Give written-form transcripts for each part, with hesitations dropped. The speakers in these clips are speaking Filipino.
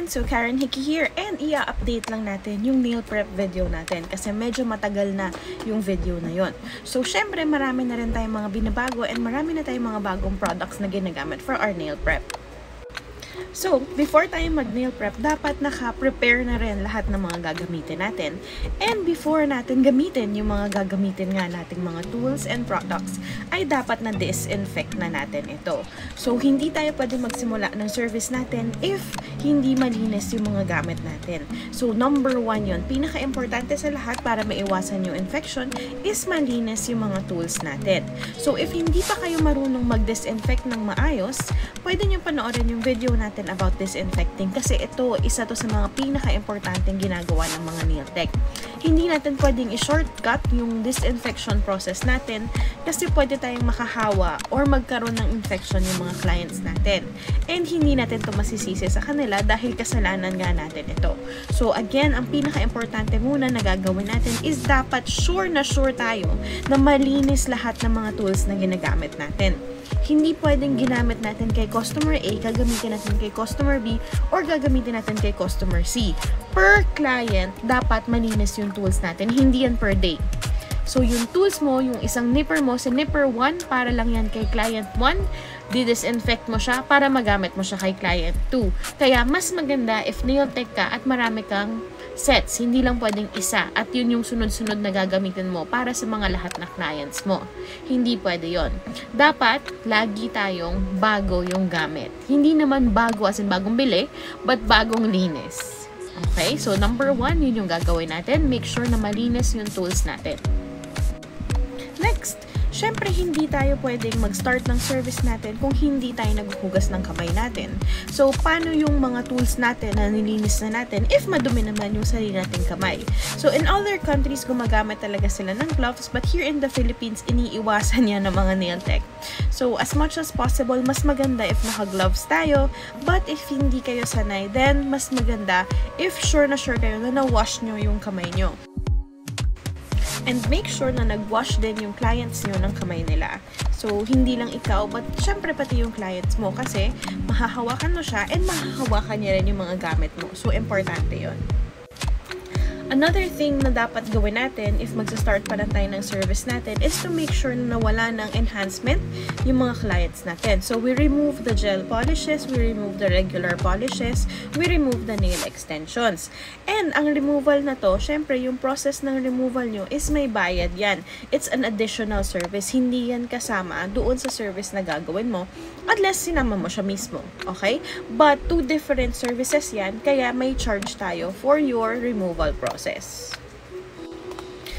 everyone! So Karen Hickey here and i-update lang natin yung nail prep video natin kasi medyo matagal na yung video na yon. So syempre marami na rin tayong mga binabago and marami na tayong mga bagong products na ginagamit for our nail prep. So, before tayo mag-nail prep, dapat naka-prepare na rin lahat ng mga gagamitin natin. And before natin gamitin yung mga gagamitin nga nating mga tools and products, ay dapat na disinfect na natin ito. So, hindi tayo pwede magsimula ng service natin if hindi malinis yung mga gamit natin. So, number 1 yun. Pinaka-importante sa lahat para maiwasan yung infection is malinis yung mga tools natin. So, if hindi pa kayo marunong mag-disinfect ng maayos, pwede nyo panoorin yung video natin about disinfecting kasi ito, isa to sa mga pinaka-importanteng ginagawa ng mga nail tech. Hindi natin pwedeng i-shortcut yung disinfection process natin kasi pwede tayong makahawa or magkaroon ng infection yung mga clients natin. And hindi natin to masisisi sa kanila dahil kasalanan nga natin ito. So again, ang pinaka-importante muna na gagawin natin is dapat sure na sure tayo na malinis lahat ng mga tools na ginagamit natin. Hindi pwedeng ginamit natin kay customer A, gagamitin natin kay customer B, or gagamitin natin kay customer C. Per client, dapat malinis yung tools natin. Hindi yan per day. So, yung tools mo, yung isang nipper mo, si nipper 1, para lang yan kay client 1, disinfect mo siya para magamit mo siya kay client 2. Kaya, mas maganda if nail tech ka at marami kang sets, hindi lang pwedeng isa at yun yung sunod-sunod na gagamitin mo para sa mga lahat na clients mo. Hindi pwede yon. Dapat, lagi tayong bago yung gamit. Hindi naman bago as in bagong bili, but bagong linis. Okay? So, number 1, yun yung gagawin natin. Make sure na malinis yung tools natin. Next, syempre hindi tayo pwedeng mag-start ng service natin kung hindi tayo naghuhugas ng kamay natin. So, paano yung mga tools natin na nilinis na natin if madumi naman yung sarili nating kamay? So, in other countries, gumagamit talaga sila ng gloves, but here in the Philippines, iniiwasan yan ng mga nail tech. So, as much as possible, mas maganda if naka-gloves tayo, but if hindi kayo sanay, then mas maganda if sure kayo na na-wash nyo yung kamay nyo. And make sure na nag-wash din yung clients nyo ng kamay nila. So, hindi lang ikaw, but syempre pati yung clients mo kasi mahahawakan mo siya and mahahawakan niya rin yung mga gamit mo. So, importante yun. Another thing na dapat gawin natin if magsa-start pa lang tayo ng service natin is to make sure na wala ng enhancement yung mga clients natin. So, we remove the gel polishes, we remove the regular polishes, we remove the nail extensions. And ang removal na to, syempre yung process ng removal nyo is may bayad yan. It's an additional service. Hindi yan kasama doon sa service na gagawin mo unless sinama mo siya mismo. Okay? But two different services yan, kaya may charge tayo for your removal process.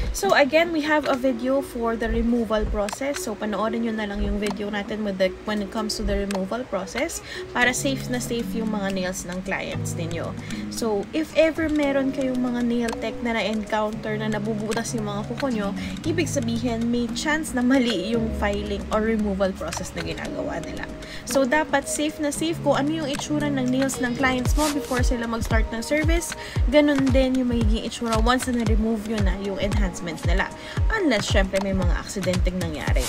So again, we have a video for the removal process. So panoorin nyo na lang yung video natin when it comes to the removal process para safe na safe yung mga nails ng clients ninyo. So if ever meron kayong mga nail tech na na-encounter na nabubutas yung mga kuko nyo, ibig sabihin may chance na mali yung filing or removal process na ginagawa nila. So dapat safe na safe kung ano yung itsura ng nails ng clients mo before sila mag-start ng service. Ganun din yung magiging itsura once na na-remove yun na yung enhancements nila. Unless, syempre, may mga aksidenteng nangyari.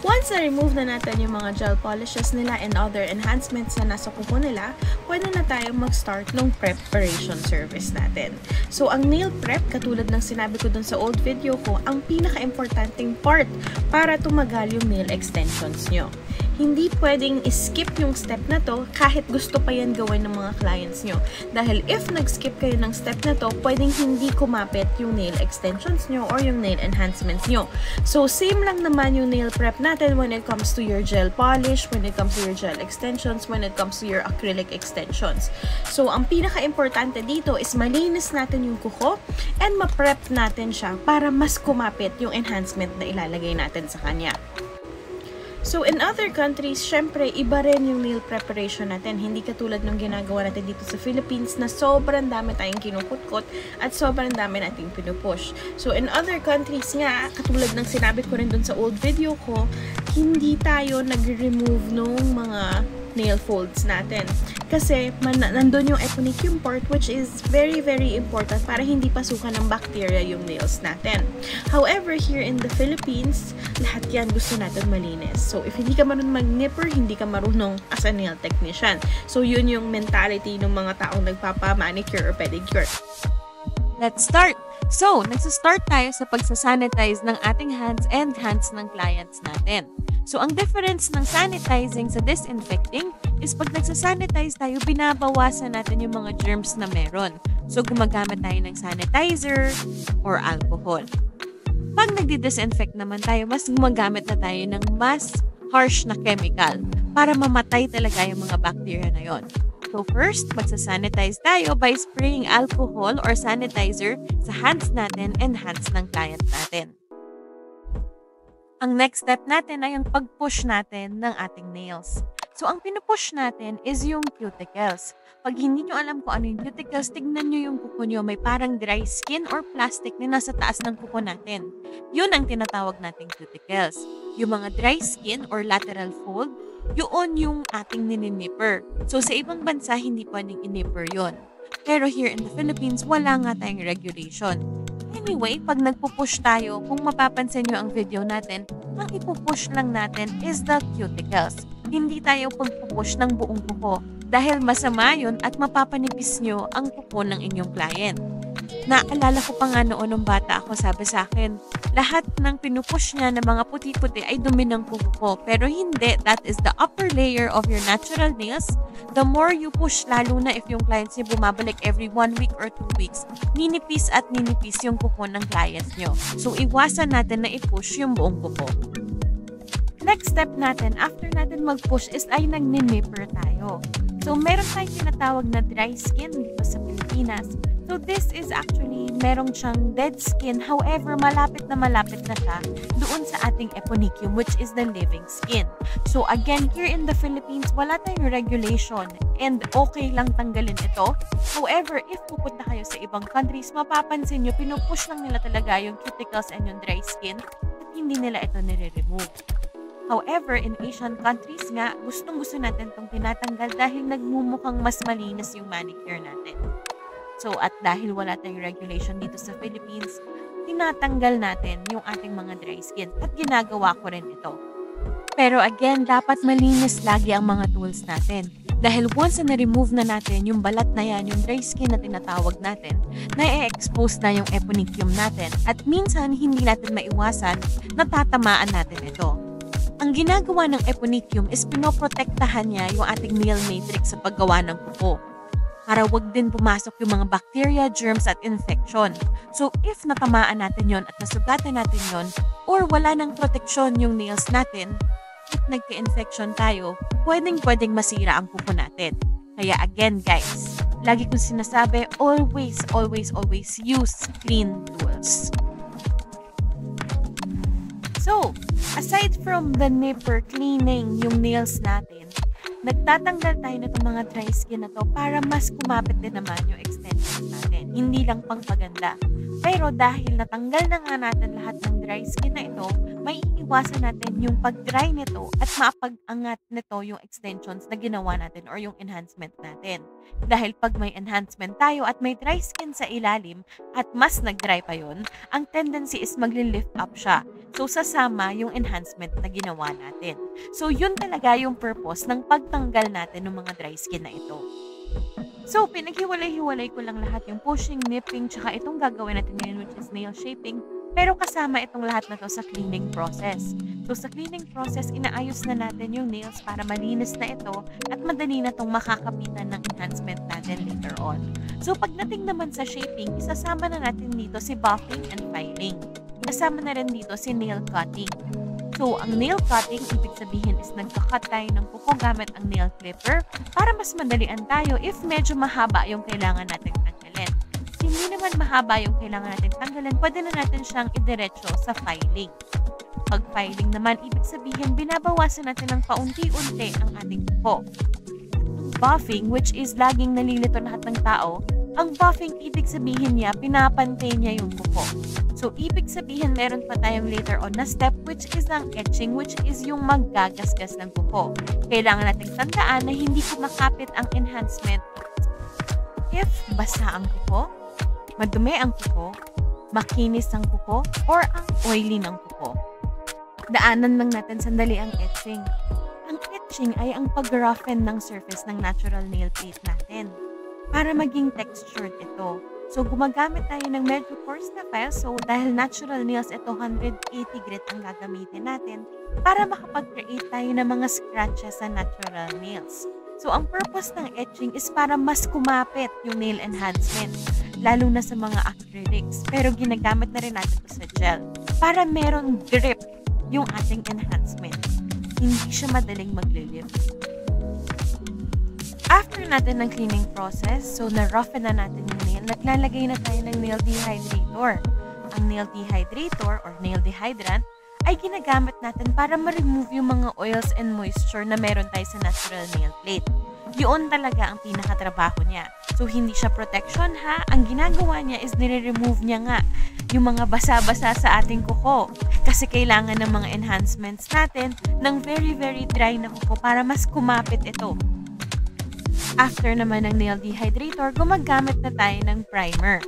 Once na-remove na natin yung mga gel polishes nila and other enhancements na nasa kuko nila, pwede na tayong mag-start ng preparation service natin. So, ang nail prep, katulad ng sinabi ko dun sa old video ko, ang pinaka-importanting part para tumagal yung nail extensions nyo. Hindi pwedeng skip yung step na to kahit gusto pa yan gawin ng mga clients nyo. Dahil if nag-skip kayo ng step na to, pwedeng hindi kumapit yung nail extensions nyo or yung nail enhancements nyo. So, same lang naman yung nail prep natin when it comes to your gel polish, when it comes to your gel extensions, when it comes to your acrylic extensions. So, ang pinaka-importante dito is malinis natin yung kuko and ma-prep natin siya para mas kumapit yung enhancement na ilalagay natin sa kanya. So, in other countries, syempre, iba rin yung nail preparation natin. Hindi katulad ng ginagawa natin dito sa Philippines na sobrang dami tayong kinukutkot at sobrang dami nating pinupush. So, in other countries nga, katulad ng sinabi ko rin dun sa old video ko, hindi tayo nag-remove nung mga nail folds natin. Kasi nandun yung eponychium part, which is very, very important para hindi pasukan ng bacteria yung nails natin. However, here in the Philippines, lahat yan gusto natin malinis. So, if hindi ka marunong mag-nipper, hindi ka marunong as a nail technician. So, yun yung mentality ng mga taong nagpapa-manicure or pedicure. Let's start! So, nagsastart tayo sa pagsasanitize ng ating hands and hands ng clients natin. So, ang difference ng sanitizing sa disinfecting is pag nagsasanitize tayo, binabawasan natin yung mga germs na meron. So, gumagamit tayo ng sanitizer or alcohol. Pag nagdi-disinfect naman tayo, mas gumagamit na tayo ng mas harsh na chemical para mamatay talaga yung mga bacteria na yon. So first, magsasanitize tayo by spraying alcohol or sanitizer sa hands natin and hands ng client natin. Ang next step natin ay ang pag-push natin ng ating nails. So ang pinupush natin is yung cuticles. Pag hindi nyo alam kung ano yung cuticles, tignan nyo yung kuko nyo. May parang dry skin or plastic na nasa taas ng kuko natin. Yun ang tinatawag nating cuticles. Yung mga dry skin or lateral fold, yun yung ating ninipper. So, sa ibang bansa, hindi pwedeng inipper yun. Pero here in the Philippines, wala nga tayong regulation. Anyway, pag nagpupush tayo, kung mapapansin nyo ang video natin, ang ipupush lang natin is the cuticles. Hindi tayo pagpupush ng buong kuko dahil masama yun at mapapanipis nyo ang kuko ng inyong client. Naalala ko pa nga noon nung bata ako, sabi sa akin, lahat ng pinupush niya na mga puti-puti ay dumi ng kuko ko. Pero hindi, that is the upper layer of your natural nails. The more you push, lalo na if yung clients niyo bumabalik every 1 week or 2 weeks, ninipis at ninipis yung kuko ng clients niyo. So, iwasan natin na i-push yung buong kuko. Next step natin, after natin mag-push is ay nag-nipper tayo. So, meron tayong tinatawag na dry skin dito sa Pilipinas. So, this is actually, merong siyang dead skin. However, malapit na siya doon sa ating eponychium, which is the living skin. So, again, here in the Philippines, wala tayong regulation and okay lang tanggalin ito. However, if pupunta kayo sa ibang countries, mapapansin nyo, pinupush lang nila talaga yung cuticles and yung dry skin at hindi nila ito nire-remove. However, in Asian countries nga, gustong-gusto natin itong tinatanggal dahil nagmumukhang mas malinis yung manicure natin. So, at dahil wala tayong regulation dito sa Philippines, tinatanggal natin yung ating mga dry skin at ginagawa ko rin ito. Pero again, dapat malinis lagi ang mga tools natin. Dahil once na na-remove na natin yung balat na yan, yung dry skin na tinatawag natin, na-expose na yung eponychium natin at minsan hindi natin maiwasan na tatamaan natin ito. Ang ginagawa ng eponychium is pinoprotektahan niya yung ating nail matrix sa paggawa ng kuko. Para wag din pumasok yung mga bacteria, germs at infection. So if natamaan natin yon at nasugatan natin yon or wala ng proteksyon yung nails natin, at nagka-infection tayo, pwedeng masira ang kuko natin. Kaya again guys, lagi kong sinasabi, always use clean tools. So, aside from the nipper cleaning yung nails natin, nagtatanggal tayo na itong mga dry skin na to para mas kumapit din naman yung extensions natin. Hindi lang pangpaganda. Pero dahil natanggal na nga natin lahat ng dry skin na ito, may iiwasan natin yung pag-dry nito at mapag-angat nito yung extensions na ginawa natin or yung enhancement natin. Dahil pag may enhancement tayo at may dry skin sa ilalim at mas nag-dry pa yun, ang tendency is magli-lift up siya. So, sasama yung enhancement na ginawa natin. So, yun talaga yung purpose ng pagtanggal natin ng mga dry skin na ito. So, pinaghiwalay-hiwalay ko lang lahat yung pushing, nipping, tsaka itong gagawin natin ngayon which is nail shaping. Pero kasama itong lahat na to sa cleaning process. So, sa cleaning process, inaayos na natin yung nails para malinis na ito at madali na itong makakapitan ng enhancement natin later on. So, pagdating naman sa shaping, isasama na natin dito si buffing and filing. Kasama na rin dito si nail cutting. So, ang nail cutting, ibig sabihin is nagka-cut tayo ng kuko gamit ang nail clipper para mas madalian tayo if medyo mahaba yung kailangan natin tanggalin. Hindi naman mahaba yung kailangan natin tanggalin, pwede na natin siyang idiretso sa filing. Pag filing naman, ibig sabihin binabawasan natin ng paunti-unti ang ating kuko. Buffing, which is laging nalilito lahat ng tao, Ang buffing, ibig sabihin niya, pinapantay niya yung kuko. So, ibig sabihin, meron pa tayong later on na step which is ang etching, which is yung maggagasgas ng kuko. Kailangan nating tandaan na hindi kumakapit ang enhancement if basa ang kuko, madumi ang kuko, makinis ang kuko, or ang oily ng kuko. Daanan lang natin sandali ang etching. Ang etching ay ang pag-roughen ng surface ng natural nail plate natin para maging textured ito. So, gumagamit tayo ng medyo coarse na file. So, dahil natural nails, ito 180 grit ang gagamitin natin para makapag-create tayo ng mga scratches sa natural nails. So, ang purpose ng etching is para mas kumapit yung nail enhancement, lalo na sa mga acrylics. Pero ginagamit na rin natin ito sa gel para merong grip yung ating enhancement. Hindi siya madaling maglilift. After natin ng cleaning process, so na-roughen na natin yung nail, naglalagay na tayo ng nail dehydrator. Ang nail dehydrator or nail dehydrant ay ginagamit natin para ma-remove yung mga oils and moisture na meron tayo sa natural nail plate. Yun talaga ang pinakatrabaho niya. So, hindi siya protection ha. Ang ginagawa niya is nire-remove niya nga yung mga basa-basa sa ating kuko. Kasi kailangan ng mga enhancements natin ng very, very dry na kuko para mas kumapit ito. After naman ng nail dehydrator, gumagamit na tayo ng primer.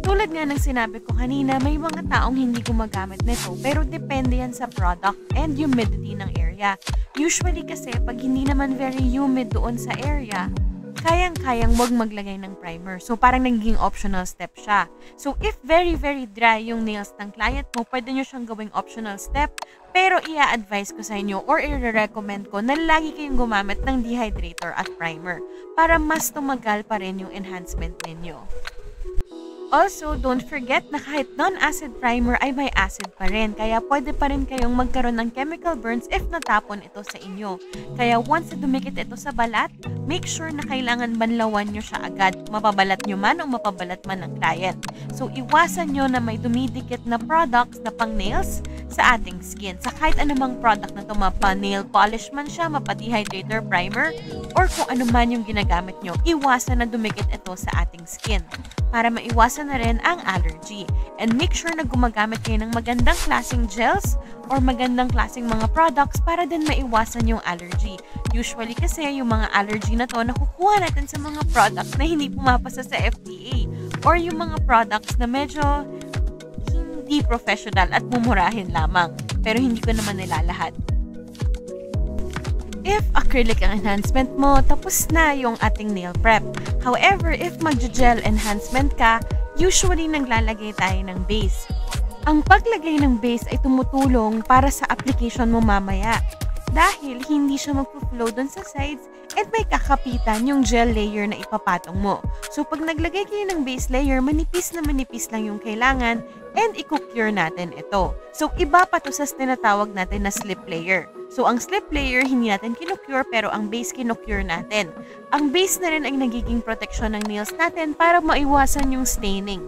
Katulad nga ng sinabi ko kanina, may mga taong hindi gumagamit nito pero depende yan sa product and humidity ng area. Usually kasi pag hindi naman very humid doon sa area, kayang-kayang wag maglagay ng primer. So parang naging optional step siya. So if very very dry yung nails ng client mo, pwede nyo siyang gawing optional step pero i-advise ko sa inyo or i-recommend ko na lagi kayong gumamit ng dehydrator at primer para mas tumagal pa rin yung enhancement ninyo. Also, don't forget na kahit non-acid primer ay may acid pa rin. Kaya pwede pa rin kayong magkaroon ng chemical burns if natapon ito sa inyo. Kaya once na dumikit ito sa balat, make sure na kailangan banlawan nyo siya agad. Mapabalat nyo man o mapabalat man ng client. So, iwasan nyo na may dumidikit na products na pang nails sa ating skin. Sa kahit anumang product na ito, mapa-nail polish man siya, mapa-dehydrator primer, or kung ano man yung ginagamit nyo, iwasan na dumikit ito sa ating skin para maiwasan na rin ang allergy. And make sure na gumagamit kayo ng magandang klaseng gels or magandang klaseng mga products para din maiwasan yung allergy. Usually kasi yung mga allergy na to nakukuha natin sa mga products na hindi pumapasa sa FDA or yung mga products na medyo hindi professional at mumurahin lamang. Pero hindi ko naman nilalahat. If acrylic ang enhancement mo, tapos na yung ating nail prep. However, if mag-gel enhancement ka, usually naglalagay tayo ng base. Ang paglagay ng base ay tumutulong para sa application mo mamaya dahil hindi siya mag-flow dun sa sides at may kakapitan yung gel layer na ipapatong mo. So, pag naglagay kayo ng base layer, manipis lang yung kailangan and i-cure natin ito. So, iba pa to sa tinatawag natin na slip layer. So, ang slip layer, hindi natin kinocure pero ang base kinocure natin. Ang base na rin ay nagiging protection ng nails natin para maiwasan yung staining.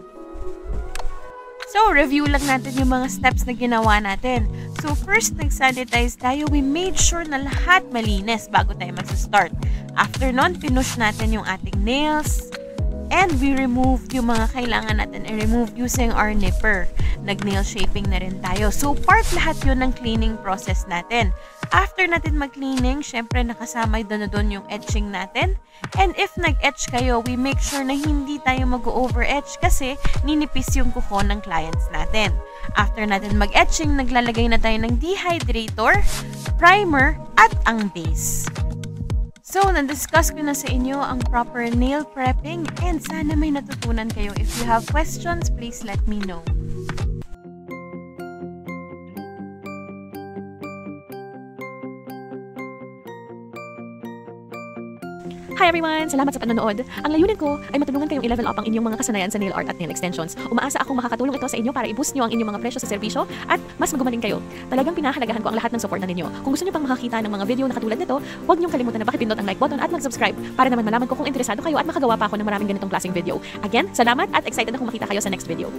So, review lang natin yung mga steps na ginawa natin. So, first, nag-sanitize tayo. We made sure na lahat malinis bago tayo mag-start. After nun, pinush natin yung ating nails. And we removed yung mga kailangan natin i-remove using our nipper. Nag-nail shaping na rin tayo. So, part lahat yun ng cleaning process natin. After natin mag-cleaning, syempre nakasama doon yung etching natin. And if nag-etch kayo, we make sure na hindi tayo mag-over-etch kasi ninipis yung kuko ng clients natin. After natin mag-etching, naglalagay na tayo ng dehydrator, primer, at ang base. So, na-discuss ko na sa inyo ang proper nail prepping and sana may natutunan kayo. If you have questions, please let me know. Hi everyone! Salamat sa panonood. Ang layunin ko ay matulungan kayong i-level up ang inyong mga kasanayan sa nail art at nail extensions. Umaasa akong makakatulong ito sa inyo para i-boost nyo ang inyong mga presyo sa serbisyo at mas magumaling kayo. Talagang pinahalagahan ko ang lahat ng support na ninyo. Kung gusto nyo pang makakita ng mga video na katulad nito, huwag niyong kalimutan na pakipindot ang like button at mag-subscribe para naman malaman ko kung interesado kayo at makagawa pa ako ng maraming ganitong klaseng video. Again, salamat at excited akong makita kayo sa next video.